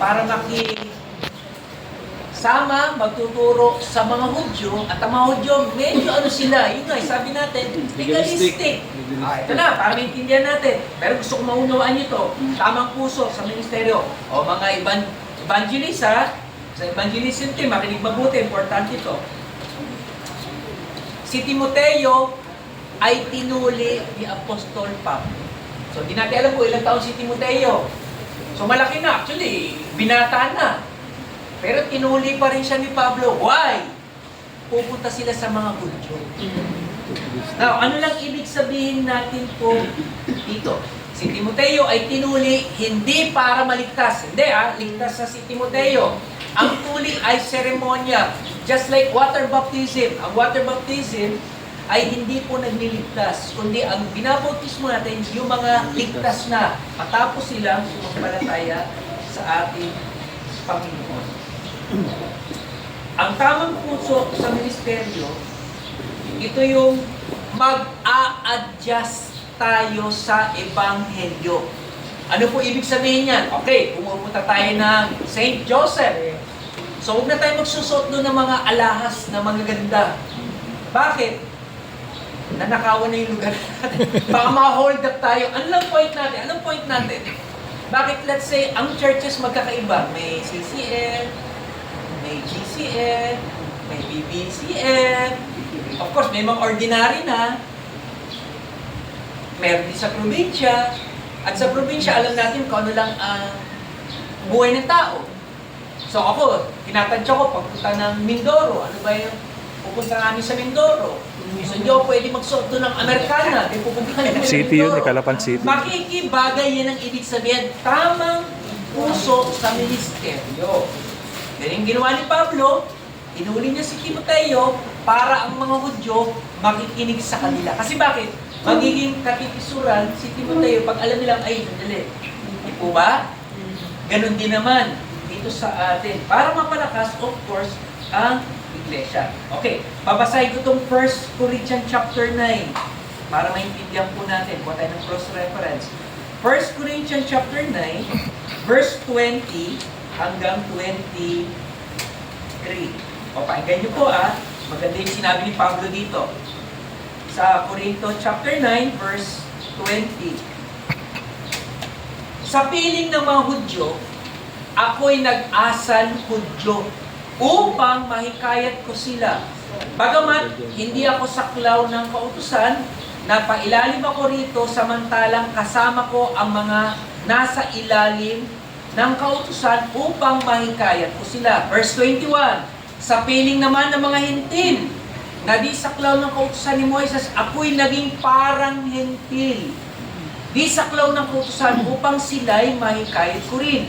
para magtuturo sa mga Hudyo, at ang mga Hudyo, medyo ano sila, yun nga, sabi natin, legalistic. Ito na, para maintindihan natin. Pero gusto ko maunawaan nyo to, tamang puso sa ministeryo. O mga evangelist ha, sa evangelism team, makinig mabuti, importante ito. Si Timoteo ay tinuli ni Apostol Pablo. So, di natin alam po ilang taon si Timoteo. So, malaki na. Actually, binata na. Pero tinuli pa rin siya ni Pablo. Why? Pupunta sila sa mga Hudyo. Now, ano lang ibig sabihin natin po dito? Si Timoteo ay tinuli hindi para maligtas. Hindi ligtas sa si Timoteo. Ang tuli ay seremonya. Just like water baptism. Ang water baptism ay hindi po nagliligtas, kundi ang binabautismo natin yung mga ligtas na matapos silang sumampalataya sa ating Panginoon. Ang tamang puso sa ministeryo, ito yung mag-a-adjust tayo sa Ebanghelyo. Ano po ibig sabihin yan? Okay, pumupunta tayo ng St. Joseph. So, huwag na tayo magsusot doon ng mga alahas na mga ganda. Bakit? Nanakawan na yung lugar natin. Baka ma-hold up tayo. Ano lang point natin? Anong point natin? Bakit, let's say, ang churches magkakaiba? May CCN, may GCN, may BBCN. Of course, may mga ordinary na. Meron din sa probinsya. At sa probinsya, alam natin kung ano lang ang buhay ng tao. So ako, tinatansya ko, pagpunta ng Mindoro, ano ba yung pupunta namin sa Mindoro? So hindi ako pwede magsuot doon ng Amerikana, di pupunta kami ng Mindoro. City yun, Calapan City. Makikibagay yan ang ibig sabihin, tamang puso sa ministeryo. Yan yung ginawa ni Pablo, inuli niya si Timoteo para ang mga Hudyo makikinig sa kanila. Kasi bakit? Magiging kakikisuran si Timoteo pag alam nilang, ay, sandali. Hindi po ba? Ganon din naman dito sa atin. Para mapalakas, of course, ang iglesia. Okay, babasahin ko itong 1 Corinthians chapter 9 para maintindihan po natin. Kuha tayo ng cross-reference. 1 Corinthians chapter 9, verse 20 hanggang 23. O, pakinggan niyo po maganda yung sinabi ni Pablo dito. Sa Corinto chapter 9, verse 20. Sa piling ng mga Hudyo, ako'y nag-asal Hudyo upang mahikayat ko sila. Bagamat hindi ako saklaw ng kautusan, napailalim ako rito samantalang kasama ko ang mga nasa ilalim ng kautusan upang mahikayat ko sila. Verse 21, sa piling naman ng mga Hentil, na di saklaw ng kautusan ni Moises, ako'y naging parang Hentil. Di saklaw ng kautusan upang sila'y mahikayat ko rin.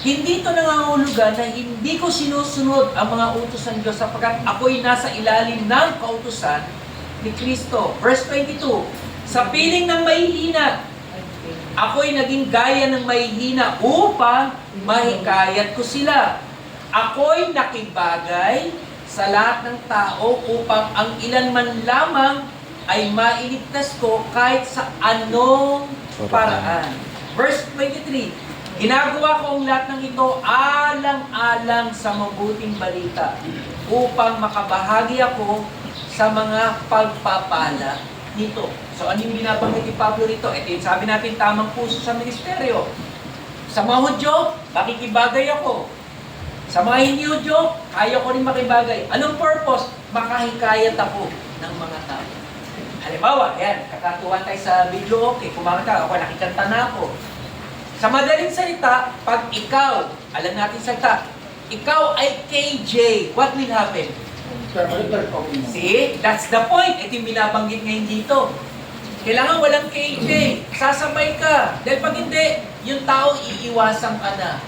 Hindi ito nangangahulugan na hindi ko sinusunod ang mga utos ng Diyos sapagkat ako'y nasa ilalim ng kautusan ni Kristo. Verse 22, sa piling ng mahihina, ako'y naging gaya ng mahihina upang mahikayat ko sila. Ako'y nakibagay sa lahat ng tao upang ang ilan man lamang ay mailigtas ko kahit sa anong paraan. Verse 23, ginagawa ko ang lahat ng ito alang-alang sa mabuting balita upang makabahagi ako sa mga pagpapala nito. So ano yung binabanggit ni Pablo rito? Ito yung sabi natin tamang puso sa ministeryo. Sa mga Hudyo, makikibagay ako. Sa mga hindi Hudyo, kaya ko rin makibagay. Anong purpose? Makahikayat ako ng mga tao. Halimbawa, yan, kakatuwa tayo sa video, okay, kumanta ako, nakikanta na ako. Sa madaling salita, pag ikaw, alam natin salita, ikaw ay KJ, what will happen? See? That's the point. Ito yung binabanggit ngayon dito. Kailangan walang KJ. Sasabay ka. Dahil pag hindi, yung tao iiwasan ka na.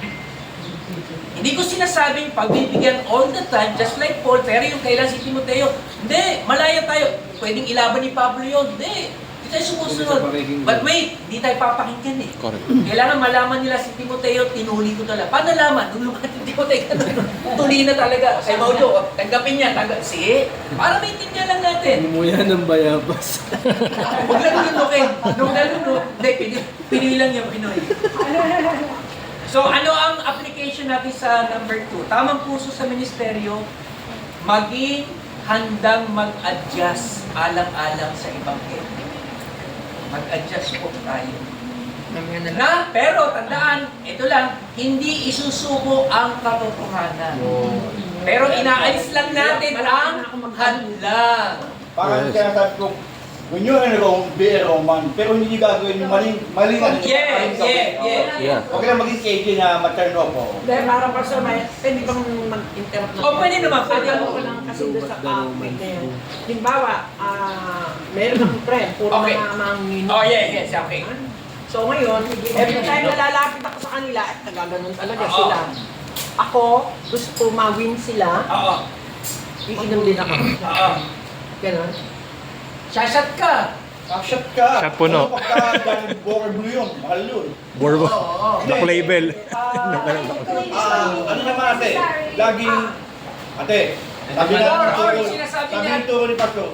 Hindi ko sinasabing pagbibigyan all the time, just like Paul, pero yung kailan si Timoteo, hindi, malaya tayo. Pwedeng ilaban ni Pablo yun. Hindi tayo sumusunod. But wait, hindi tayo papakinggan eh. Correct. Kailangan malaman nila si Timoteo, tinuli ko talaga. Paano nalaman? Nung lumakat si Timoteo, tuli na talaga. Ay, Maudo, tanggapin niya. See? Para maintindihan lang natin. Umuya ng bayabas. Huwag lang lunukin. Hindi, Pinoy lang yung Pinoy. So, ano ang application clarification natin sa number 2. Tamang puso sa ministeryo, maging handang mag-adjust alang-alang sa Ebanghelyo. Mag-adjust po tayo. Pero tandaan, ito lang, hindi isusuko ang katotohanan. Pero inaalis lang natin ang hadlang. Parang sinasabi ko, when you're in Rome, be a Roman, pero hindi gagawin yung maling Yeah. Okay lang maging KJ na ma-turn off ako. Dahil parang pastor, pwede bang mag-interrupt na? O, pwede naman. Pwede Alam ako. ko lang kasi doon sa point na yun. Halimbawa, meron akong friend, puro Okay. mga mangino. Oh, yes, okay. So ngayon, every time na lalapit ako sa kanila, at nagaganon talaga Oo. sila. Ako, gusto ko ma-win sila, Oo. iinom din ako. Oo. Ganon. Shashot ka. Shot ka. Shot puno. Ano pagka dahil Boker Blue yun, mahal yun. Borbo. Oo. Black label. Ano naman ate, laging, ate, sabi na Or, ng turo, sinasabi sabi niya. ng turo ni Pastor,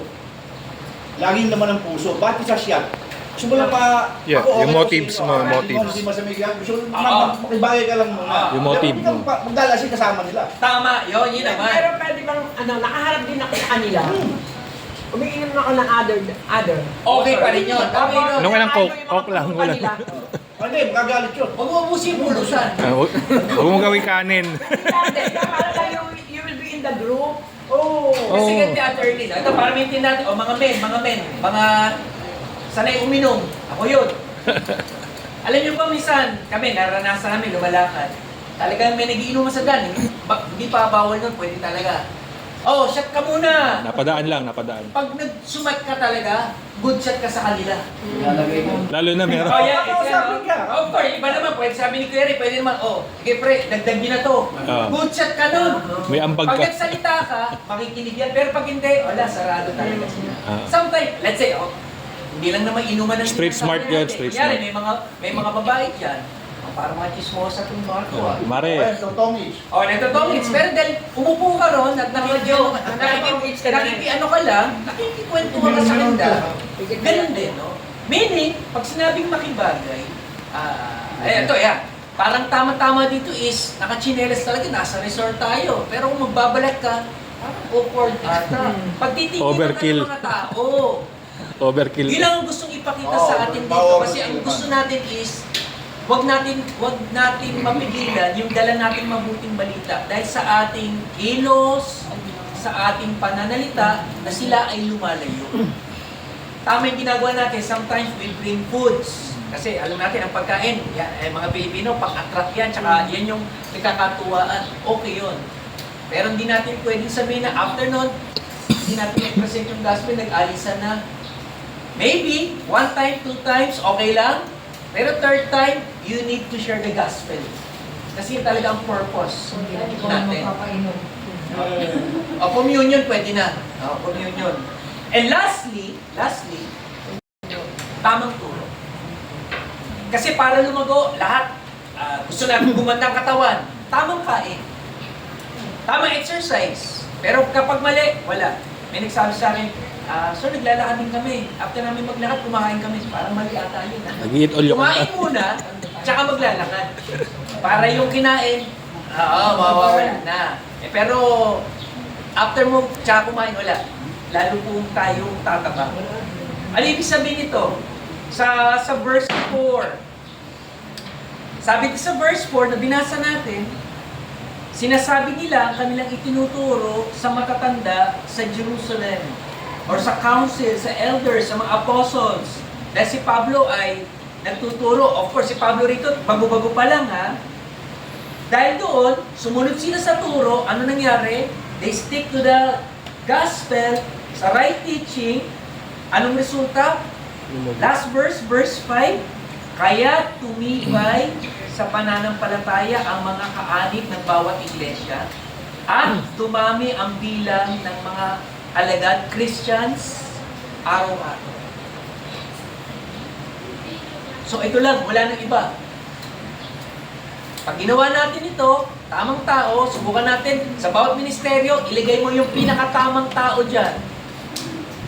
laging laman ng puso, bakit sa shot? Gusto mo lang pa, Yeah, ako, yung okay, motives okay, mo, okay, motives. Hindi masamig yan, gusto mo Oo. makibagay ka lang muna. Yung motive Pero mo. magdalasin kasama nila. Tama, yun naman. Pero pwede bang, nakaharap din ako sa kanila. Umiinom na ako ng other. Okay pa rin yun. Okay yun. Nung walang Coke, Coke lang, wala. Hindi, magagalit yun. Huwag mo ubusin yung bulusan. Huwag mo gawing kanin. Para you will be in the group. Oh. Kasi Oo. ganti attorney na. Ito, para maintindihan natin. O, mga men, mga sanay uminom. Ako yun. Alam niyo ba, minsan, kami, naranasan namin, lumalakad. Talagang may nagiinuman sa dan. Hindi pa bawal nun, pwede talaga. Oh, shot ka muna. Napadaan lang, napadaan. Pag nag-sumat ka talaga, good shot ka sa kanila. Ilalagay mo. Lalo na meron. Oh, yeah, Kakausapin ka. Of course, iba naman. Pwede sabi ni Kuya Ray, pwede naman, oh, sige pre, dagdag nyo na to. Good shot ka nun. May ambag Pag ka. nagsalita ka, makikinig yan. Pero pag hindi, wala, sarado talaga sila. Ah. Sometimes, let's say, oh, hindi lang naman inuman ng Street smart yan, street smart. May mga babae dyan. Parang mga chismosa itong mga to. Oh, Mare. Ayun, so Tommy's. Oh, nagtotongits. Pero dahil umupo ka ron at ano ka lang, nakikikwento ka sa kanda. Ganun din, no? Meaning, pag sinabing makibagay, ito, yan. Parang tama-tama dito is, nakachinelas talaga, nasa resort tayo. Pero kung magbabalat ka, parang awkward ata. Pagtitingin Overkill. ng mga tao. Overkill. Yun lang ang gustong ipakita sa atin dito. Kasi ang gusto natin is, wag natin mapigilan yung dala nating mabuting balita dahil sa ating kilos, sa ating pananalita na sila ay lumalayo. Tama yung ginagawa natin, sometimes we bring foods. Kasi alam natin, ang pagkain, yan, mga Pilipino, pang-attract yan, tsaka yan yung nagkakatuwaan. Okay yun. Pero hindi natin pwedeng sabihin na after nun, hindi natin i-present yung gospel, nag-alisan na. Maybe, 1 time, 2 times, okay lang. Pero third time, you need to share the gospel. Kasi yun talaga ang purpose natin. O, communion, pwede na. O, communion. And lastly, tamang turo. Kasi para lumago, lahat, gusto natin gumanda ang katawan, tamang kain. Tamang exercise. Pero kapag mali, wala. May nagsabi sa akin, so naglalakad din kami. After namin maglakad, kumakain kami. Parang mali ata yun. Nag-eat all yung Kumain muna, tsaka maglalakad. Para yung kinain, mawawala na. Pero, after mo, tsaka kumain, wala. Lalo kung tayo tataba. Ano ibig sabihin nito? Sa verse 4. Sabi sa verse 4 na binasa natin, sinasabi nila ang kanilang itinuturo sa matatanda sa Jerusalem or sa council, sa elders, sa mga apostles. Dahil si Pablo ay nagtuturo. Of course, si Pablo rito, bago-bago pa lang ha. Dahil doon, sumunod sila sa turo. Ano nangyari? They stick to the gospel, sa right teaching. Anong resulta? Last verse, verse 5. Kaya tumibay sa pananampalataya ang mga kaanib ng bawat iglesia at dumami ang bilang ng mga alagad Christians araw-araw. So ito lang, wala nang iba. Pag ginawa natin ito, tamang tao, subukan natin sa bawat ministeryo, ilagay mo yung pinakatamang tao dyan.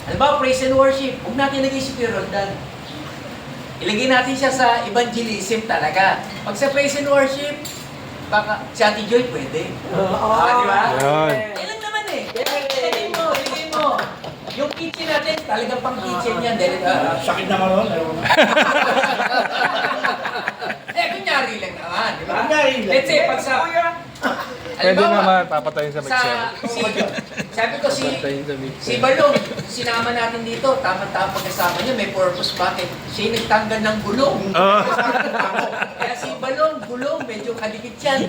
Halimbawa, praise and worship, huwag natin ilagay si Kuya Roldan. Ilagay natin siya sa evangelism talaga. Pag sa praise and worship, Baka, si Ate Joy pwede. Oo. Di ba? Yan. Kailan naman eh. Ilagay mo. Yung kitchen natin, talagang pang kitchen yan. Dahil, Sakit naman nun. Ayaw na. kunyari lang naman, di ba? Kunyari lang. Let's say, pag sa... Pwede Halimbawa, naman, papatayin sa mixer. sabi ko si Balong, sinama natin dito, tama-tama pagkasama niya, may purpose bakit? Siya yung nagtanggal ng gulong. Kaya si Balong, gulong, medyo kadikit yan.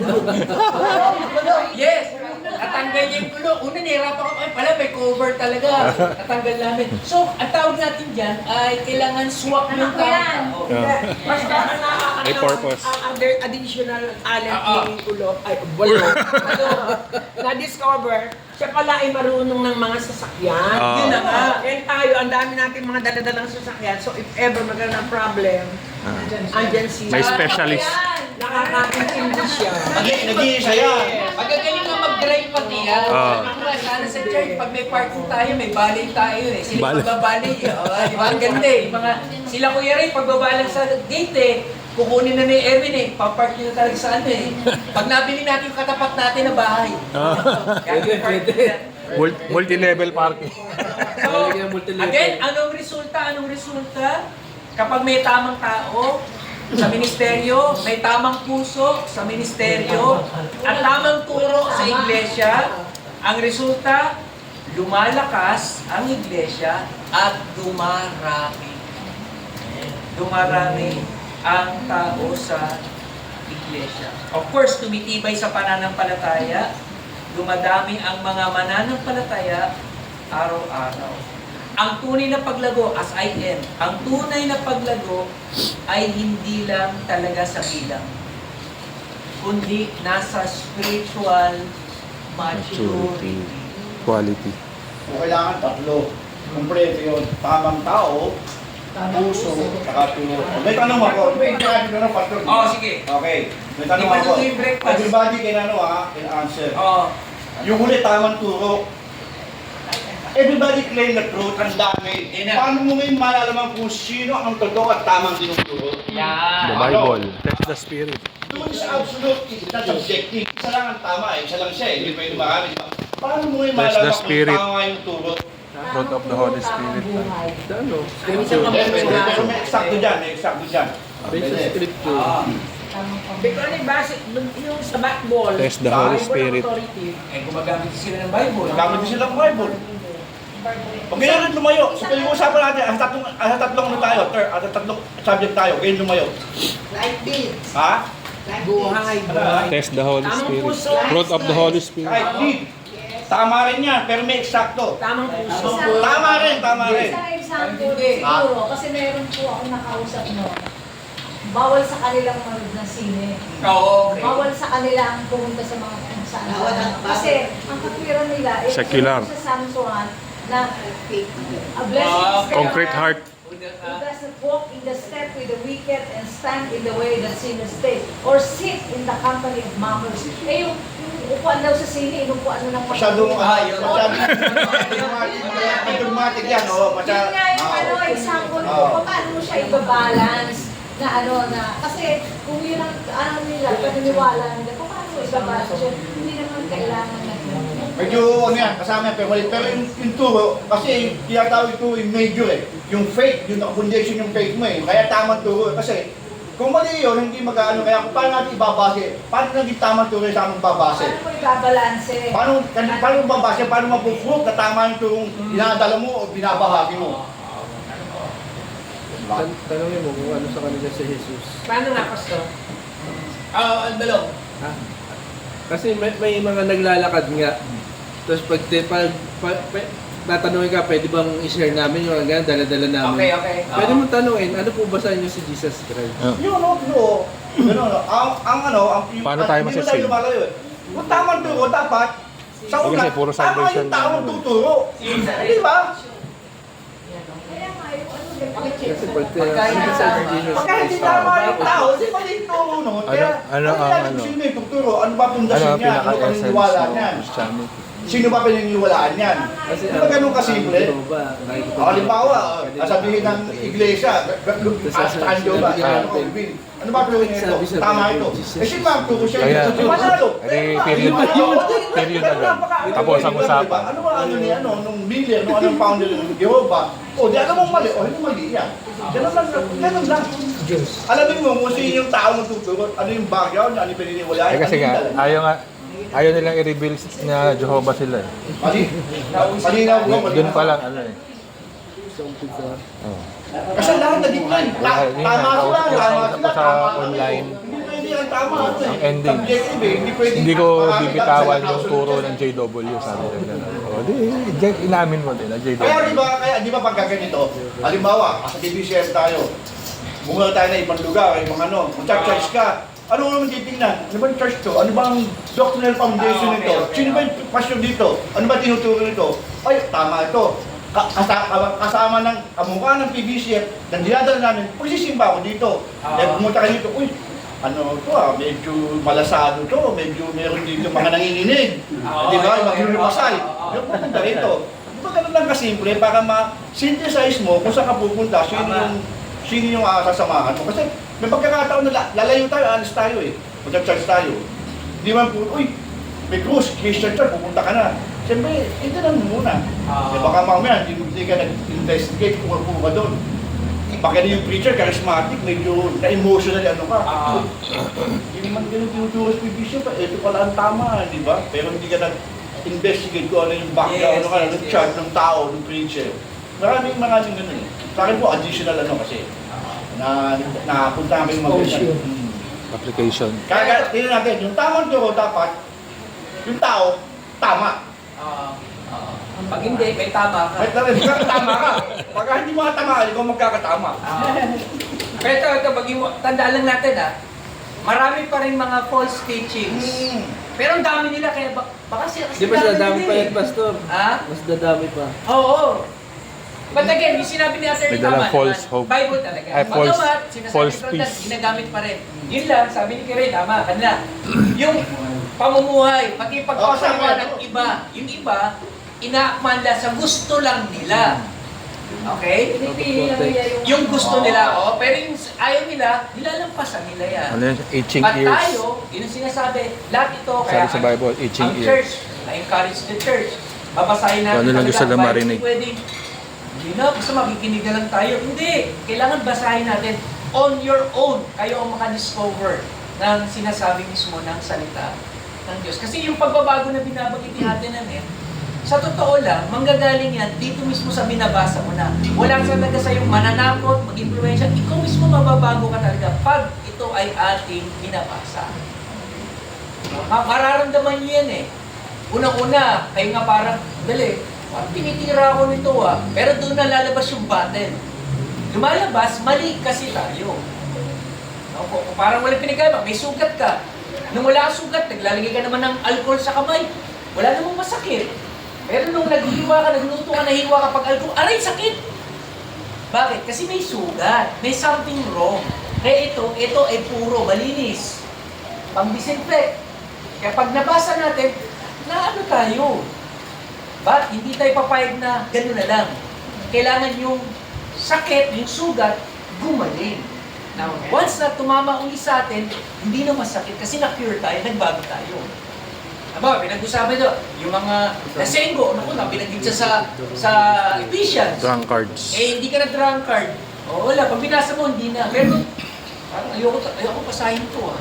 Yes, natanggal niya yung gulong. Una, nahirapan ko, ay pala, may cover talaga. Natanggal namin. So, ang tawag natin dyan ay kailangan swak ng tao. Mas baka na May purpose. ang additional talent Oo. ni Ulo, ay Balong, na-discover, siya pala ay marunong ng mga sasakyan. Ah. Yun na nga. Kaya tayo, ang dami natin mga daladalang sasakyan. So if ever magkaroon ng problem, andyan siya. May specialist. Nakakatindi siya. Nag-iisa yan. Magagaling nga mag-drive pati yan. Sana sa church, pag may parking tayo, may balay tayo eh. Sila Balay. magbabalay eh. Di ba? Ang ganda eh. Sila Kuya Ray, pagbabalang sa gate eh, kukunin na ni Erwin eh, papark nyo na talaga sa ano eh. Pag nabili natin yung katapat natin na bahay. Pwede. Multi-level parking. So, again, anong resulta? Kapag may tamang tao sa ministeryo, may tamang puso sa ministeryo, at tamang turo sa iglesia, ang resulta, lumalakas ang iglesia at dumarami. Dumarami ang tao sa iglesia. Of course, tumitibay sa pananampalataya, dumadami ang mga mananampalataya araw-araw. Ang tunay na paglago, as I end, ang tunay na paglago ay hindi lang talaga sa bilang, kundi nasa spiritual maturity. Quality. Kung kailangan tatlo. Kompleto yun. Tamang tao, puso, saka turo. May tanong ako. May tanong pastor. Oh, sige. Okay. May tanong Di ba ako. luto yung breakfast? Everybody can answer. Oh, Yung huli tamang turo. Everybody claim the truth, ang dami. Yan na. Paano mo ngayon malalaman kung sino ang totoo at tamang tinuturo? The yan. Bible. Test the spirit. Doon sa absolute, isa subjective. Isa lang ang tama eh. Isa lang siya eh. Hindi pwede marami. Diba? Paano mo ngayon Test the malalaman kung spirit. tama yung turo? Fruit of the Holy Spirit. Ano? Pero may eksakto dyan. May eksakto dyan. Based on Pwede. scripture. Because ni basic, yung sa backball, Test the Holy Spirit. Eh, gumagamit sila ng Bible. Gamit din sila ng Bible. Pag ganyan rin lumayo, so pag-uusapan natin, ang tatlong ano tayo, ang tatlong subject tayo, ganyan lumayo. Like beads. Ha? buhay. Test the Holy Tamang Spirit. puso. Fruit of the Holy Spirit. Kahit need. Tama rin yan, pero may eksakto. Tamang puso. Tama rin, tama rin. Isang example siguro, kasi meron po ako nakausap no. Bawal sa kanilang manood ng sine. Oo, okay. Bawal sa kanila ang pumunta sa mga kung saan. Kasi ang katwiran nila, Secular. sa Samson na a blessing is Concrete heart. He doesn't walk in the step with the wicked and stand in the way that sinners take, or sit in the company of mockers. Eh yung upuan daw sa sine, inupuan mo ng mga Masyadong, yun. dramatic yan, oh. Yun nga yung ano, example ko, paano mo siya ibabalance na ano na, kasi kung yun ang ano nila, paniniwala nila, paano mo ibabalance siya, hindi naman kailangan na Medyo ano yan, kasama yan, pero yung turo, kasi tinatawag ito yung major eh. Yung faith, yung foundation yung faith mo eh. Kaya tamang turo kasi kung mali yun, hindi mag-ano, kaya paano natin ibabase? Paano naging tamang turo sa aming babase? paano mo ibabalance? Paano mo babase? Paano mapuproof na tama yung turong dinadala mo o binabahagi mo? Tanongin mo kung ano sa kanila si Jesus. Paano nga, Pastor? Ang balong. Ha? Kasi may mga naglalakad nga. Tapos tatanungin ka, pwede bang i-share namin yung mga dala-dala namin? Okay. Pwede mo tanungin, ano po ba sa inyo si Jesus Christ? Yun, no. Paano tayo hindi mo masasave? tayo lumalayo eh. Kung tamang turo, dapat sa Kasi una, puro tama salvation yung taong lang. tuturo. Di ba? Kaya nga, yung ano, Kasi pag Pagkain ano na sa tama. Jesus Pagka hindi Christ, tama yung tao, di mali yung turo nun. Kaya, ano? sino yung tuturo? Ano ba Ano pundasyon ang niya? Ano pinaka-essence paniniwala ng niyan? Christianity? Sino ba pininiwalaan niyan? Kasi Di ba ganun kasimple? Halimbawa, sabihin ng iglesia, Tapos Jehovah, sinabi ano natin, Calvin. Ano ba turo niya ito? Sabi sa Tama Bible, ito. Jesus Eh, si Mark, turo siya. Kaya, ito. Manalo. Period agad. Tapos ang usapan. Ano ba ano ni ano, nung Miller, nung anong founder ng Jehovah? O, di alam mong mali. O, hindi mali yan. Ganun lang. Alamin mo kung sino yung tao magtuturo, ano yung background, ano yung pininiwalaan. Eh kasi nga, ayaw nilang i-reveal na Jehovah sila eh. Malinaw mo, Doon pa lang, ano eh. Oh. Kasi lahat na decline. Tama sila, tama sila, Sa tama. online. Hindi yan tama. Ang ending. Subjective eh, hindi pwede. Hindi ko bibitawan yung turo ng JW, sabi nila. O, inamin mo din na JW. Kaya di ba pagka ganito, halimbawa, sa TBCM tayo, bunga tayo na ibang lugar, ibang ano, mag-charge ka, ano naman titingnan? Ano ba yung church to? Ano ba ang doctrinal foundation nito? Sino ba yung pastor dito? Ano ba tinuturo nito? Ay, tama ito. Kasama ng kamukha ng PBCF na dinadala namin, pagsisimba ako dito. Dahil pumunta ka dito, uy, ano to medyo malasado to, medyo meron dito mga nanginginig. Di ba? Maglulupasay. Yung pupunta rito. Di ba ganun lang kasimple para ma-synthesize mo kung saan ka pupunta, sino yung sasamahan mo. Kasi may pagkakataon na lalayo tayo, alis tayo eh. Mag-charge tayo. Di man po, uy, may cruise, Christian church, pupunta ka na. Siyempre, ito lang muna. Baka mamaya, hindi ka nag-investigate kung ano ka doon. Baka yung preacher, charismatic, medyo na-emotional, ano ka. Hindi naman ganun tinuturo sa bishop, ito pala ang tama, di ba? Pero hindi ka nag-investigate kung ano yung background, ano ka, yung chart ng tao, ng preacher. Maraming ganun eh. Sa akin po, additional ano kasi, na napunta kami mag-ganyan. Application. Kaya tingnan natin, yung tamang turo dapat, yung tao, tama. Pag hindi, may tama ka. Kahit tama ka. Pag hindi mo katamaan, ikaw magkakatama. Pero ito, tandaan lang natin marami pa rin mga false teachings. Pero ang dami nila, kaya baka sila kasi Di ba dadami pa yan, Pastor? Ha? Mas dadami pa. Oo. But again, yung sinabi ni Atty. May dalang Tama false naman. hope. Bible talaga. Ay, false- Magamat, sinasabi false ko peace. ginagamit pa rin. Yun lang, sabi ni Kiray, tama, kanila. Yung pamumuhay, pati pagpapagawa ng iba, yung iba, inaakmanda sa gusto lang nila. Okay? Pinipili lang nila Yung gusto nila, pero yung ayaw nila, nilalampasan nila yan. Ano yun? Itching At ears. tayo, yun ang sinasabi, lahat ito, Sabi sa Bible, itching ang ears. church, na-encourage the church. Babasahin natin Ano lang gusto na Bible, marinig? hindi pwedeng, hindi na, basta makikinig na lang tayo. Hindi, kailangan basahin natin on your own. Kayo ang makadiscover ng sinasabi mismo ng salita ng Diyos. Kasi yung pagbabago na binabagiti natin sa totoo lang, manggagaling yan dito mismo sa binabasa mo na. Wala talaga sa'yong mananakot, mag-influensya. Ikaw mismo mababago ka talaga pag ito ay ating binabasa. Mararamdaman nyo yan Unang-una, kayo nga parang, dali, tinitira ako nito pero doon na lalabas yung battle. Lumalabas, mali kasi tayo. Parang walang pinagkaiba, may sugat ka. Nung wala kang sugat, naglalagay ka naman ng alcohol sa kamay. Wala namang masakit. Pero nung naghiwa ka, nagluto ka, nahiwa ka pag alcohol, aray, sakit! Bakit? Kasi may sugat. May something wrong. Kaya ito ay puro malinis. Pang-disinfect. Kaya pag nabasa natin, na ano tayo? But hindi tayo papayag na gano'n na lang. Kailangan yung sakit, yung sugat, gumaling. Now, once na tumama uli sa atin, hindi na masakit kasi na-cure tayo, nagbago tayo. Aba, pinag-usapan nyo, yung mga nasenggo, pinag-git siya sa Ephesians. Drunkards. Hindi ka na drunkard. Wala, pag binasa mo, hindi na. Pero, parang ayoko pasahin ito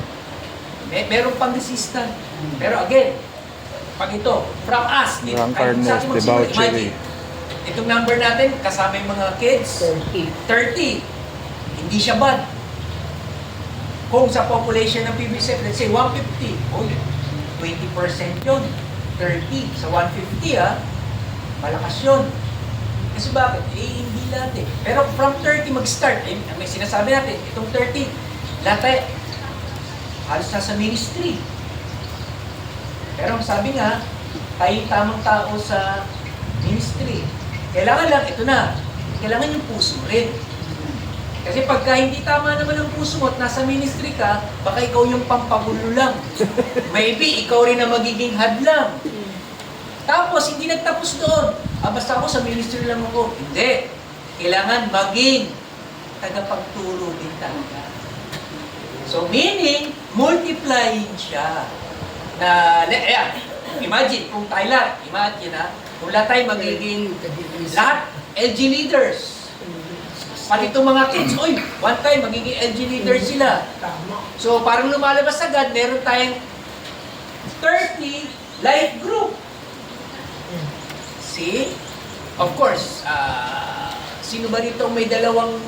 Meron pang resistant. Pero again, pag ito, from us, Drunkardness, debauchery. Itong number natin, kasama yung mga kids, 30. Hindi siya bad. Kung sa population ng PBCF, let's say 150, 20% yun. 30 sa 150 malakas yun. Kasi bakit? Hindi lahat Pero from 30 mag-start, may sinasabi natin, itong 30, lahat halos nasa ministry. Pero ang sabi nga, tayo tamang tao sa ministry. Kailangan lang, ito na, kailangan yung puso rin. Kasi pagka hindi tama naman ang puso mo at nasa ministry ka, baka ikaw yung pampagulo lang. Maybe ikaw rin ang magiging hadlang. Tapos hindi nagtapos doon. Basta ako sa ministry lang ako. Hindi. Kailangan maging tagapagturo din talaga. So meaning, multiplying siya. Na, ayan, imagine, kung tayo lahat, imagine ha, kung lahat tayo magiging, lahat, LG leaders. Pati itong mga kids, oy, one time, magiging LG leaders sila. So parang lumalabas agad, meron tayong 30 life group. See? Of course, sino ba rito may dalawang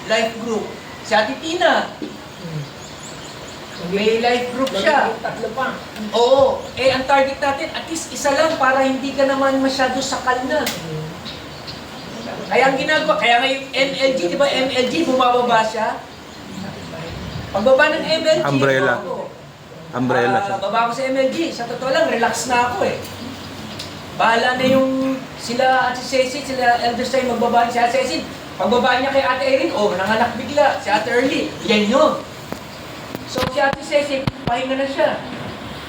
life group? Si Ate Tina. May life group siya. Tatlo pa. Oo. Ang target natin, at least isa lang para hindi ka naman masyado sakal na. Kaya ang ginagawa, kaya nga yung MLG, di ba MLG, bumababa siya? Pagbaba ng MLG, Umbrella. ako, Umbrella siya. baba ko sa MLG, sa totoo lang, relax na ako eh. Bahala na yung sila at si Cecil, sila elders tayo magbaba si Ate Cecil. Pagbaba niya kay Ate Erin, nanganak bigla. Si Ate Early, yan yun. So si Ate Cecil, pahinga na siya.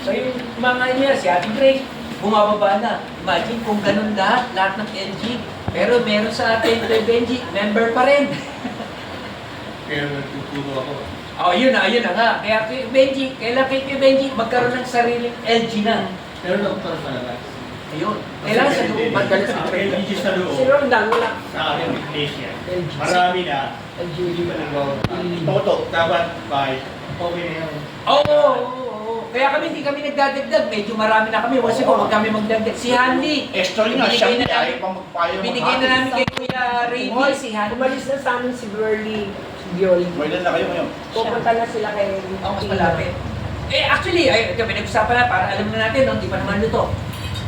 So yung mga niya, si Ate Grace, bumababa na. Imagine kung ganun lahat ng LG. Pero meron sa atin, Kuya Benji, member pa rin. Kaya nagtuturo ako. Yun na nga. Kaya Kuya Benji, kailan kay Kuya Benji magkaroon ng sariling LG na. Pero doktor talaga. Ayun. Kailangan sa loob, magalit sa LG sa loob, Si Rondan, wala. sa aking iglesia. Marami na, hindi pa nagawa. Toto. Dapat by, okay na yun. Oo. Kaya kami hindi kami nagdadagdag. Medyo marami na kami. Kasi kung kami magdagdag. Si Handy. Extra nga, Binigay siya na niya, namin. ayaw pang magpayo. Binigay na namin kay Kuya Rady. Si Handy. Umalis na sa amin si Burley, si Bioli. Pwede na kayo ngayon. Pupunta na sila kay Mas malapit. Actually, ito, pinag-usapan na para alam na natin, hindi pa naman luto.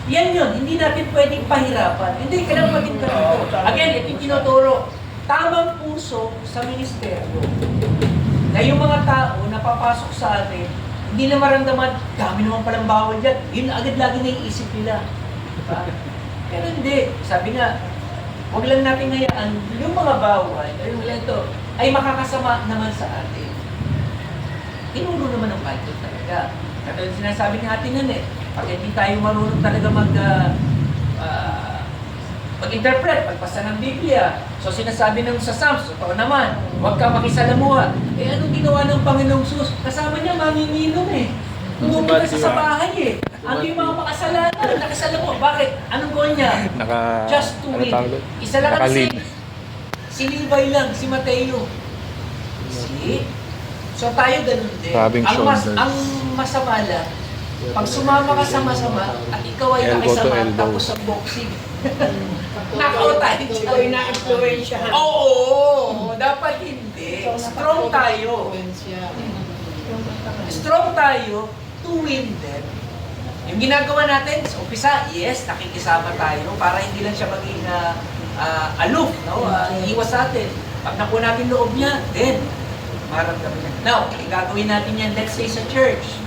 Yan yun, hindi natin pwedeng pahirapan. Hindi, kailangan maging ganito. Again, ito yung tinuturo. Tamang puso sa ministeryo. Na yung mga tao na papasok sa atin, hindi na maramdaman, dami naman palang bawal dyan. Yun agad lagi naiisip nila. Diba? Pero hindi. Sabi nga, huwag lang natin hayaan yung mga bawal, yung ito, ay makakasama naman sa atin. Tinuro naman ng Bible talaga. Katulad sinasabi ng atin nun pag hindi tayo marunong talaga mag-interpret, magpasa ng Biblia. So sinasabi ng sa Psalms, totoo naman, huwag ka makisalamuha. Anong ginawa ng Panginoong Sus? Kasama niya, manginginom Pumunta sa bahay Ang yung mga makasalanan, nakisalamuha. Bakit? Anong goal niya? Just to win. Isa lang ang si Levi lang, si Mateo. See? So tayo ganun din. Ang masama lang, pag sumama ka sa masama at ikaw ay Elbow to nakisama elbow. tapos sa boxing, knockout tayo. Ikaw ay na-influensyahan. Oo, dapat hindi. Strong tayo. Strong tayo to win them. Yung ginagawa natin sa umpisa, yes, nakikisama tayo para hindi lang siya maging aloof, no? Iwas sa atin. Pag nakuha natin loob niya, then maramdaman niya. Now, gagawin natin yan, let's say sa church.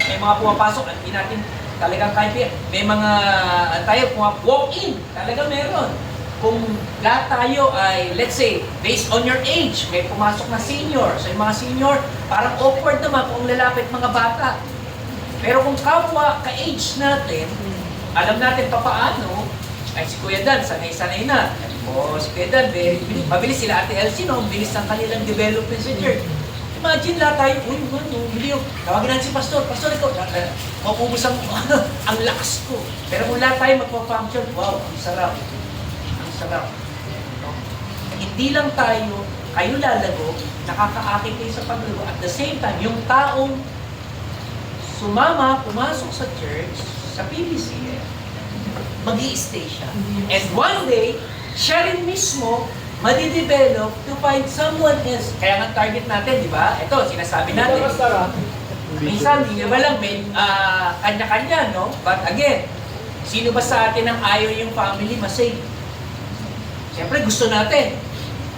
May mga pumapasok, hindi natin talagang kahit may mga tayo walk-in, talaga meron. Kung lahat tayo ay, let's say, based on your age, may pumasok na senior. So yung mga senior, parang awkward naman kung lalapit mga bata. Pero kung kapwa ka-age natin, alam natin papaano, ay si Kuya Dan, sanay-sanay na. O si Kuya Dan, mabilis sila Ate Elsie, no? Bilis ang kanilang development sa church. Imagine lahat tayo, hindi yung, tawagin natin si Pastor, ikaw, maubos ang lakas ko. Pero kung lahat tayo magpa-function, wow, ang sarap. Ang sarap. No? Hindi lang tayo, kayo lalago, nakakaakit kayo sa paglago. At the same time, yung taong pumasok sa church, sa PBCF, mag-i-stay siya. And one day, siya rin mismo, madidevelop to find someone else. Kaya nga target natin, di ba? Ito, sinasabi natin. Minsan, hindi ba lang, may kanya-kanya, no? But again, sino ba sa atin ang ayaw yung family masay? Siyempre, gusto natin.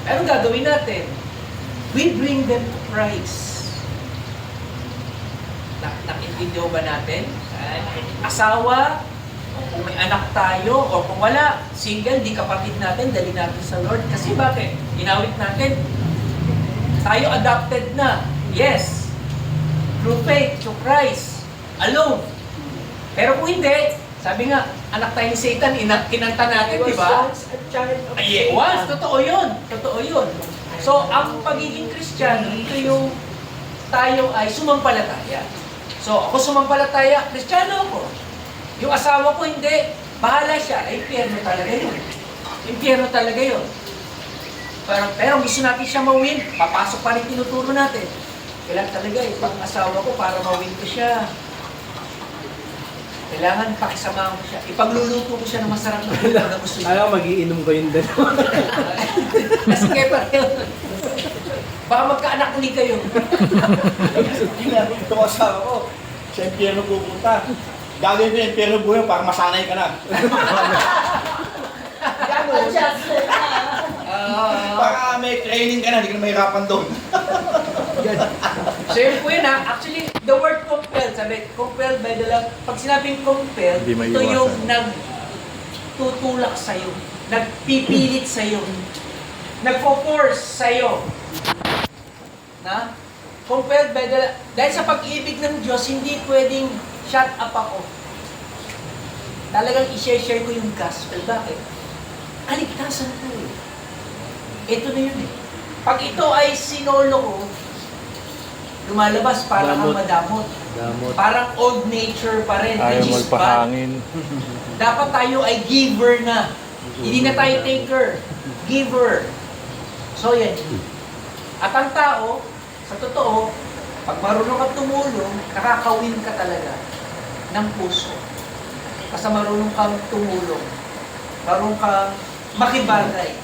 Pero gagawin natin? We bring them to Christ. Nakintindihan ba natin? Asawa, kung may anak tayo, o kung wala, single, di kapatid natin, dali natin sa Lord. Kasi bakit? Inawit natin. Tayo adopted na. Yes. Through faith, through Christ. Alone. Pero kung hindi, sabi nga, anak tayo ni Satan, kinanta natin, di ba? Once, totoo yun. Totoo yun. So, ang pagiging Kristiyano, ito yung tayo ay sumampalataya. So, ako sumampalataya, Kristiyano ako. Yung asawa ko hindi, bahala siya. Ay, impyerno talaga yun. Impyerno talaga yun. Pero gusto natin siya mawin, papasok pa rin tinuturo natin. Kailangan talaga itong asawa ko para mawin ko siya. Kailangan pakisamahan ko siya. Ipagluluto ko siya ng masarap na ulo na gusto niya. Alam, magiinom ko yung dalawa. Kasi kayo pareho. Baka magkaanak ulit kayo. Yun na, itong asawa ko, sa impyerno pupunta. Gagawin ko yung impyerno buhay para masanay ka na. Adjust na. Para may training ka na, hindi ka na mahirapan doon. So yun po yun ha. Actually, the word compelled, sabi, compelled by the love. Pag sinabing compelled, Hindi ito maiwasan. yung nagtutulak sa'yo, nagpipilit sa'yo, nagpo-force sa'yo. Na? Compelled by the dahil sa pag-ibig ng Diyos, hindi pwedeng shut up ako. Talagang i-share ko yung gospel. Bakit? Kaligtasan ko eh. Ito na yun eh. Pag ito ay sinolo ko, lumalabas parang ang madamot. Damot. Parang old nature pa rin, Ayaw which is bad. magpahangin. Dapat tayo ay giver na. Hindi na tayo taker. Giver. So yan. At ang tao, sa totoo, pag marunong ka tumulong, nakakawin ka talaga ng puso. Kasi marunong kang tumulong. Marunong kang makibagay.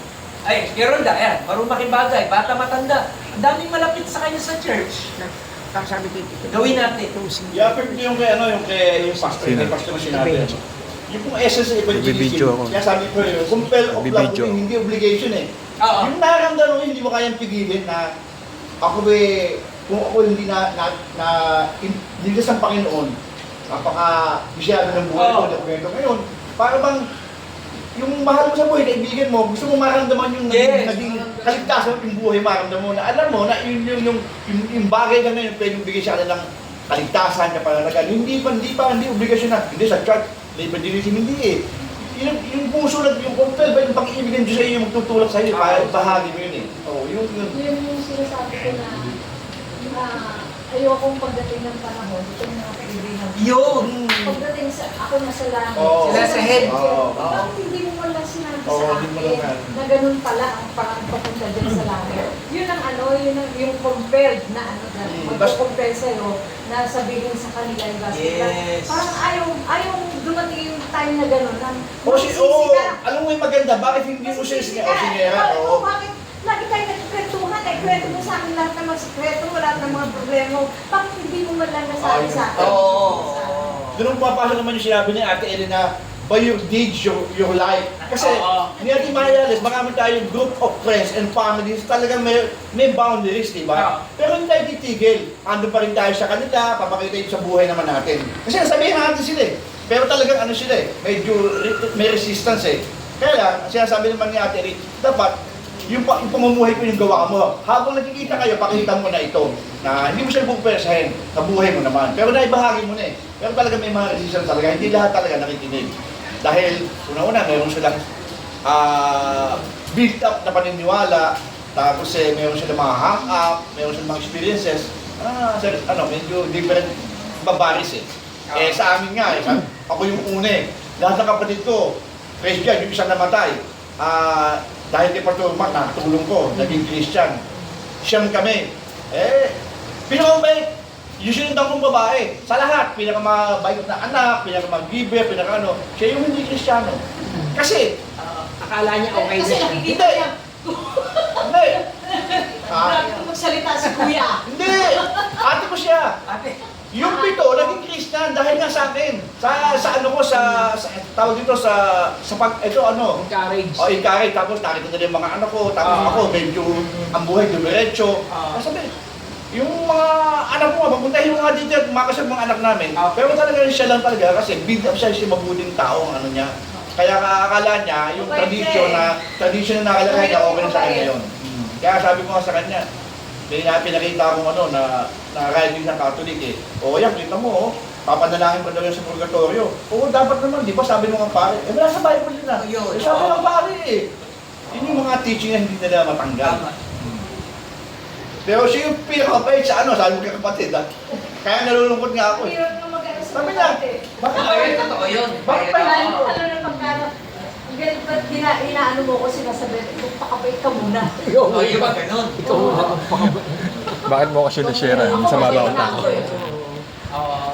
Ay, Geronda, ayan, marunong makibagay, bata matanda. Ang daming malapit sa kanya sa church. Tapos sabi ko, Gawin natin. I-affirm ko yung kay yung pastor, yung pastor na sinabi. Yung pong essence ng Nagbibideo ako. evangelism, kaya sabi ko yun, compel of love, Nagbibideo. hindi obligation eh. Oo. Yung naramdaman mo, hindi mo kayang pigilin na ako kung ako hindi hindi sa Panginoon, napaka-bisyado ng buhay ko, Oo. dokumento ngayon, para bang yung mahal mo sa buhay, kaibigan mo, gusto mo maramdaman yung Yes. naging kaligtasan yung buhay, maramdaman mo na alam mo na yung bagay na ngayon pwedeng bigay sa kanilang kaligtasan, kapalalagan. Hindi obligasyon na, hindi sa church, liberalism, hindi eh. Yung puso lang, yung compel ba, yung pag-ibig ng Diyos sa iyo, yung magtutulak sa iyo, bahagi mo yun eh. Oo, yun. Yun yung sinasabi ko na ayokong pagdating ng panahon, ito yung mga kaibigan. Yun. Pagdating sa ako nasa langit. Oo. Sila sa head. Oo. Bakit hindi mo wala sinabi Oo, sa hindi mo akin lang. na ganun pala ang papunta dyan sa langit? Yun ang yung compelled na magpo-compel sa'yo na sabihin sa kanila yung gospel. Yes. Parang ayaw dumating yung time na ganun. Alam mo yung maganda, bakit hindi mo siya sinera? Oo. Bakit lagi tayo nagkwentuhan? Kwento mo sa akin lahat ng mga sikreto mo, lahat ng mga problema mo. Bakit hindi mo man lang nasabi sa akin? Oo. Doon papasok naman yung sinabi ni Ate Elena, by your deeds, your life. Kasi, Oo. ni Ate Mariales, marami tayong group of friends and families, talagang may boundaries, di ba? Oo. Pero hindi tayo titigil. Ando pa rin tayo sa kanila, papakita yun sa buhay naman natin. Kasi sabihin natin sila eh. Pero talagang ano sila eh, medyo may resistance eh. Kaya lang, sinasabi naman ni Ate Rich, dapat, yung pamumuhay ko yung gawa mo. Habang nakikita kayo, pakita mo na ito. Na hindi mo siya bukpersahin, nabuhay mo naman. Pero naibahagi mo na eh. Pero talaga may mga resistance talaga. Hindi lahat talaga nakikinig. Dahil, una-una, mayroon silang built up na paniniwala. Tapos mayroon silang mga hang-up, mayroon silang mga experiences. Medyo different babaris eh. Sa amin nga, ako yung una eh. Lahat ng kapatid ko, Christian, yung isang namatay. Dahil kay Pastor Mark, nakatulong ko, naging Christian. Siyam kami. Pinakamabait, yung sinundan kong babae. Sa lahat, pinakamabait na anak, pinakamag-giver, siya yung hindi Kristiyano. Kasi, akala niya okay na Kasi siya. nakikita niya, hindi. grabe kung magsalita si Kuya. Hindi. Ate ko siya. Ate, Yung pito, naging Christian dahil nga sa akin. Sa tawag dito Encourage. encourage. Tapos nakita na rin yung mga anak ko. Tapos ako, medyo ang buhay, dumiretso. Sabi, yung mga anak ko, mapuntahin mo nga dito at makasag mga anak namin. Pero talaga siya lang talaga kasi build up siya mabuting tao ang ano niya. Kaya akala niya, yung tradition na nakalagay niya, okay na sa kanya yun. Kaya sabi ko nga sa kanya, pinakita ko na riding ng Catholic eh. O yan, kita mo papanalangin mo daw yan sa purgatorio. Oo, dapat naman, di ba sabi mo nga pare? Wala sa Bible yun na. Sabi ng pare eh. Yun yung mga teaching na hindi nila matanggal. tama. Pero siya yung pinakapait sa ano, sabi ko kapatid ha. Kaya nalulungkot nga ako eh. Hirap na mag-ano sa Sabi niya, kapatid. bakit Oo, yun, totoo yun. Bakit pa Lalo yun? ko alam na pagkano. Ganit ba't inaano mo ko sinasabi, kung pakapait ka muna. Oo, yun ba ganun? Bakit mo kasi na-share Ako sa mabait mabaw na ako eh. Oo.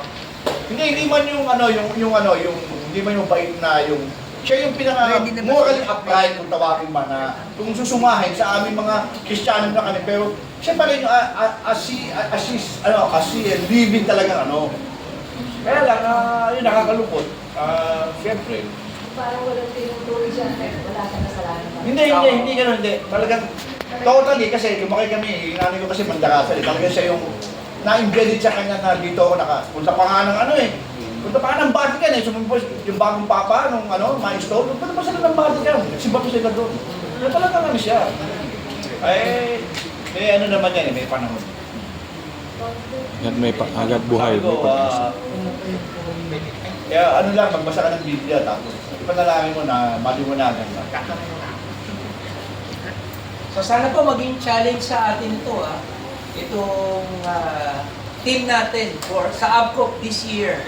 Hindi man yung ano, yung hindi man yung bait na yung siya yung pinaka morally upright kung tawagin man na kung susumahin sa aming mga Kristiyano na kami pero siya pa rin yung as living talaga ano. Kaya lang yun nakakalungkot. Siyempre. Parang walang tinutuloy siya, wala ka nasalanan. Hindi ganoon, hindi. Talagang totally kasi lumaki kami, inanay ko kasi mandarasal. Talagang siya yung na-embedded sa kanya na dito ako punta pa nga ng ano eh. Punta pa nga ng Vatican eh. Sumubos yung bagong papa nung milestone. Punta pa sila ng Vatican. Nagsimba pa sila doon. Kaya talagang ano siya. May ano naman yan eh, may panahon. Agad buhay. Sabi ko, kaya ano lang, magbasa ka ng Biblia tapos ipanalangin mo na maliwanagan ka. So sana po maging challenge sa atin ito itong team natin sa ABCOP this year,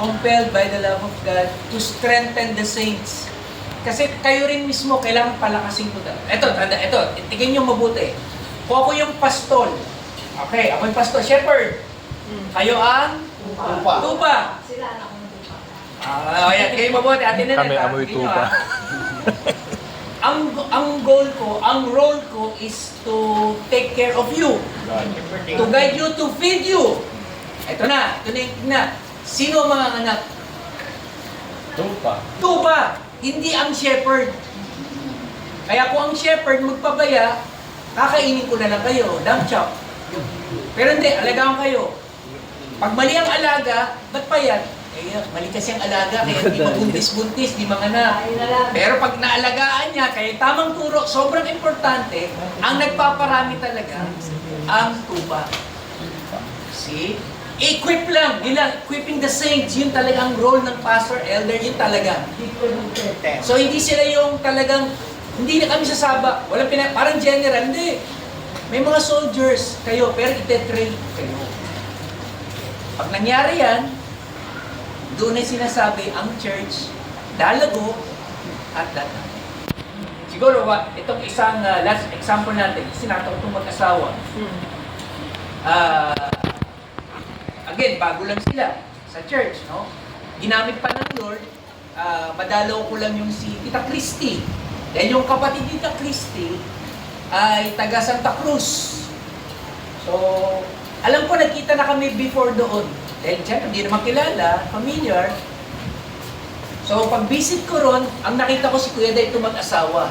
compelled by the love of God to strengthen the saints. Kasi kayo rin mismo kailangan palakasin ko daw. Ito, tingin nyo mabuti. Kung ako yung pastol, okay, ako yung pastol, shepherd. Kayo ang tupa. Sila na ako ng tupa. Ayan, kayo mabuti. Atin na Kami amoy tupa. Ang goal ko, ang role ko is to take care of you. To guide you, to feed you. Ito na yung tignan. Sino ang mga anak? Tupa. Hindi ang shepherd. Kaya kung ang shepherd magpabaya, kakainin ko na lang kayo, dump chop. Pero hindi, alagaan kayo. Pag mali ang alaga, ba't payat? Mali kasi ang alaga, kaya hindi mabuntis-buntis, di manganak. Ayun na lang. Pero pag naalagaan niya, kaya tamang turo, sobrang importante, ang nagpaparami talaga, ang tupa. See? Equip lang, equipping the saints, yun talaga ang role ng pastor, elder, yun talaga. So hindi sila yung talagang, hindi na kami sasaba, parang general, hindi. May mga soldiers kayo, pero ite-train kayo. Pag nangyari yan, doon ay sinasabi ang church, dalago at dalago. Siguro, itong isang last example natin, sinataw itong mag-asawa. Again, bago lang sila sa church, no? Ginamit pa ng Lord, madalaw ko lang yung si Tita Christy. Dahil yung kapatid ni Tita Christy ay taga Santa Cruz. So, alam ko nagkita na kami before doon. Dahil siyempre, hindi naman kilala, familiar. So, pag-visit ko ron, ang nakita ko si Kuya Day ito mag-asawa.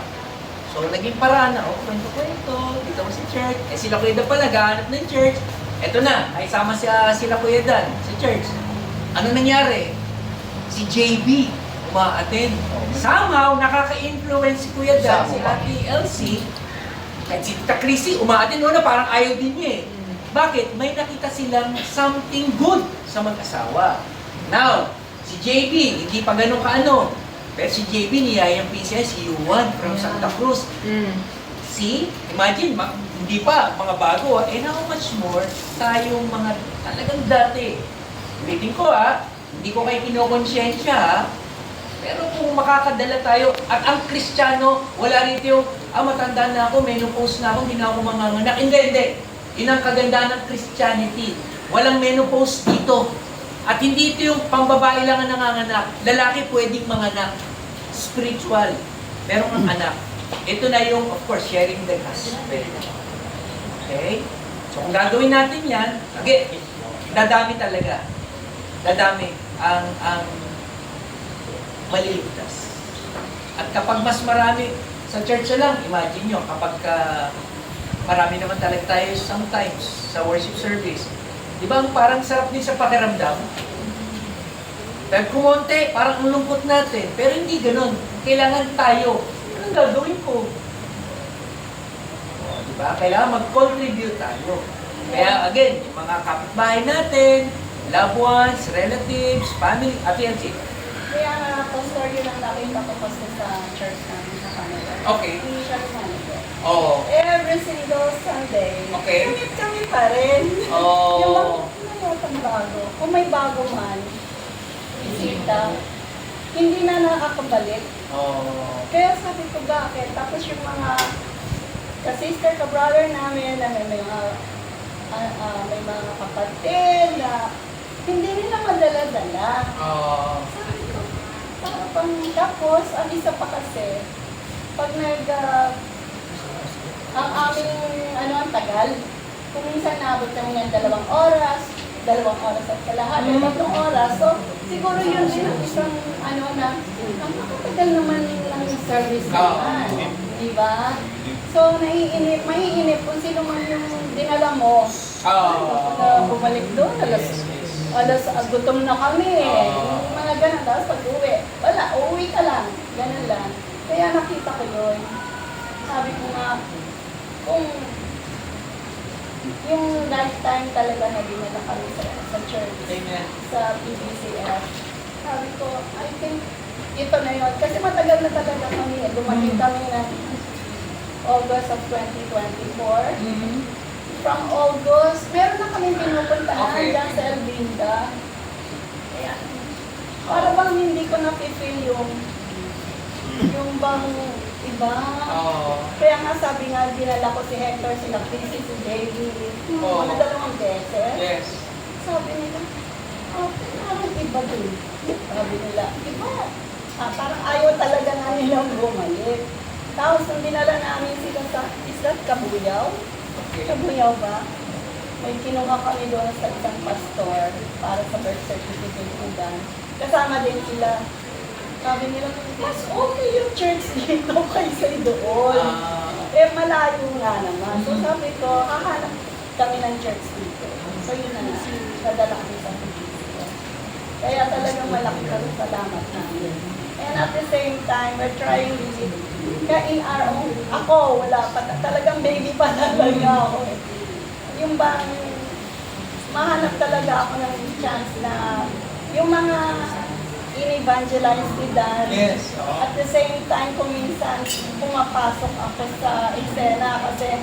So, naging paraan na, kwento-kwento, dito ko sa church. Sila Kuya Day pala, gahanap ng church. Eto na, ay sama sila Kuya Dan sa church. Ano nangyari? Si JB uma-attend. Somehow, nakaka-influence si Kuya Dan, si Ate Elsie, at si Tita Chrissy, uma-attend na parang ayaw din niya eh. Bakit? May nakita silang something good sa mag-asawa. Now, si JB, hindi pa ganun kaano. Pero si JB, niyayang siya si Yuan from Santa Cruz. See? Imagine, hindi pa, mga bago. And how much more tayong mga talagang dati. Ulitin ko hindi ko kayo kinokonsyensya pero kung makakadala tayo, at ang Kristiyano, wala rito yung, matanda na ako, menopause na ako, hindi na ako manganganak. Hindi. Yun ang kagandahan ng Christianity. Walang menopause dito. At hindi ito yung pambabae lang ang nanganganak. Lalaki pwedeng manganak. Spiritual. Merong ang anak. Ito na yung, of course, sharing the gospel. Okay? So kung gagawin natin yan, again, dadami talaga. Dadami ang maliligtas. At kapag mas marami, sa church lang, imagine nyo, kapag marami naman talaga tayo sometimes sa worship service, di ba parang sarap din sa pakiramdam? Dahil kumonte, parang ang lungkot natin, pero hindi ganun. Kailangan tayo. Anong gagawin ko? Di ba? Kailangan mag-contribute tayo. Kaya again, yung mga kapitbahay natin, loved ones, relatives, family, at yan Kaya pastor yun ang lagi papaposto sa church namin sa Canada. Okay. Hindi siya sa Canada. Oo. Every single Sunday. Okay. Kami pa rin. Oo. Yung mga ano bago. Kung may bago man, bisita, hindi na nakakabalik. Oo. Kaya sabi ko bakit? Tapos yung mga ka-sister, ka-brother namin na may mga kapatid na hindi nila madala-dala. Oo. Sabi ko, parang tapos, ang isa pa kasi, pag ang aming, ang tagal, kung minsan naabot kami ng 2 oras at kalahati, 3 oras, so siguro yun din ang isang, ang nakatagal naman lang yung service naman, di ba? So, maiinip kung sino man yung dinala mo, bumalik doon, alas gutom na kami, yung mga ganun, tapos pag-uwi, wala, uuwi ka lang, ganun lang. Kaya nakita ko yun, sabi ko nga, kung yung lifetime talaga na dinala kami sa church, Amen. sa PBCF, sabi ko, I think ito na yun. Kasi matagal na talaga kami, dumating kami na August of 2024. From August, meron na kami pinupuntahan dyan sa Elvinda. Kaya, para bang hindi ko na-feel yung bang iba. Kaya nga sabi nga, dinala ko si Hector, si Chrissy, si Davey, mga 2 beses. Yes. Sabi nila, parang iba dun. Sabi nila, iba. Parang ayaw talaga nga nilang bumalik. Tapos nung dinala namin sila sa Islat Kabuyaw, Kabuyaw ba? May kinuha kami doon sa isang pastor para sa birth certificate nila. Kasama din sila. Sabi nila, mas okay yung church dito kaysa doon. Malayo nga naman. So sabi ko, hahanap kami ng church dito. So yun na nga, nadala kami sa Pilipinas. Kaya talagang malaki kami salamat namin. And at the same time, we're trying in our own, ako, wala pa, talagang baby pa talaga ako. Yung bang, mahanap talaga ako ng chance na yung mga in-evangelize ni Dan. Yes. At the same time, kung minsan pumapasok ako sa eksena kasi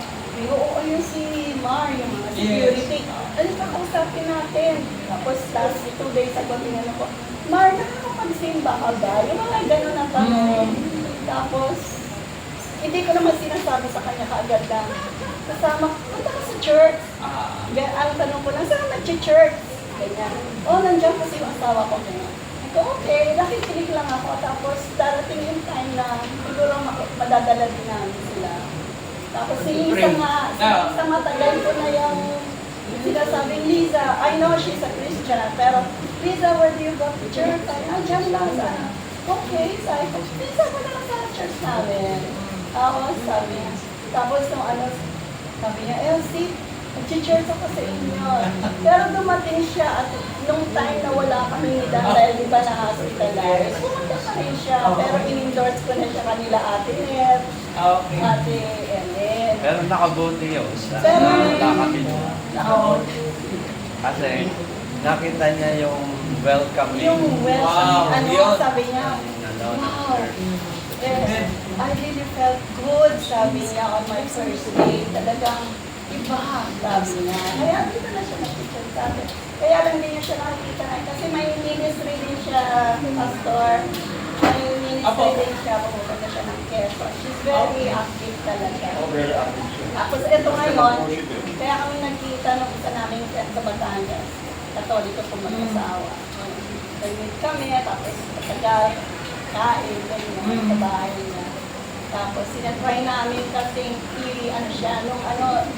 oo, yung si Mar, yung mga security. Ano pa kausapin natin? Tapos last 2 days ago, tinanong ko, Mar, nakakapagsimba ka ba? Yung mga gano'n na tanong. Tapos, hindi ko naman sinasabi sa kanya kaagad na kasama, punta ka sa church. Ang tanong ko lang, saan nag-church? Ganyan. Nandiyan kasi yung asawa ko. Ganyan. Okay, nakikinig lang ako. Tapos darating yung time na siguro madadala din namin sila. Tapos si Lisa matagal ko na yung sinasabing, Liza, I know she's a Christian, pero Liza, where do you go to church? Dyan lang sa, okay, sabi ko, Liza, wala ka sa church namin. Sabi niya. Tapos sabi niya, Elsie, nag-church ako sa inyo. Pero dumating siya at nung time na wala kami ni Dan dahil di ba na-hospitalize, pumunta pa rin siya. Pero in-endorse ko na siya kanila Ate Ned, Ate Ellen. Pero nakabuti yun. Pero Nakabuti. Kasi nakita niya yung welcoming. yung Yun. sabi niya, wow. I really felt good, sabi niya on my first day. Talagang iba, sabi niya. Kaya dito na siya nakikita sa akin. Kaya lang din niya siya nakikita na kasi may ministry din siya, pastor. May ministry din siya, pumunta na siya ng Quezon. She's very active talaga. Tapos ito ngayon, kaya kami nagkita nung isa namin friend sa Batangas. Katoliko po mag-asawa. Nag-meet kami, tapos pagkagal, kain, ganyan, sa bahay niya. Tapos sinatry namin kasing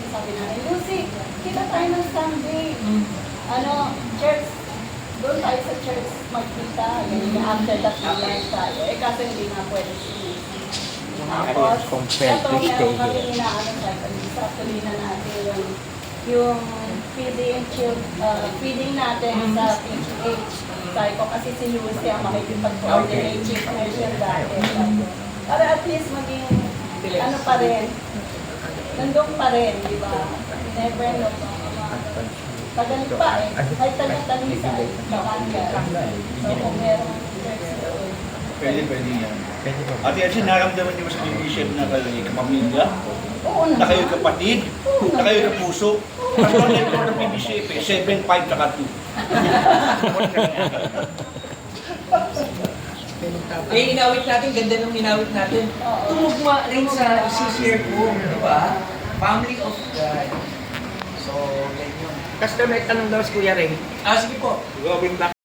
sabi namin, Lucy, kita tayo ng Sunday. Church, doon tayo sa church magkita. After that, lunch tayo. Kasi hindi nga pwede siya. Tapos, ito, meron kami inaano sa Kalisa. Tuloy na natin yung feeding natin sa PGH. Sabi ko kasi si Lucy ang makikipag-coordinate, chief nurse dati. Para at least maging, pa rin, nandun pa rin, di ba? Never know. Tagal pa eh. Ay taga-talisa eh. So kung meron Pwede yan. Ate Elsie, naramdaman niyo ba sa leadership na kayo, kapamilya? Oo na kayo naman. kapatid, na kayo na puso. Kasi ang network ng PBCF, 7-5 saka 2. Eh, inawit natin, ganda nung inawit natin. Tumugma rin sa isi-share ko, di ba? Family of God. So, ganyan. Kasi may tanong daw si Kuya Ray. Ah, sige po. Going back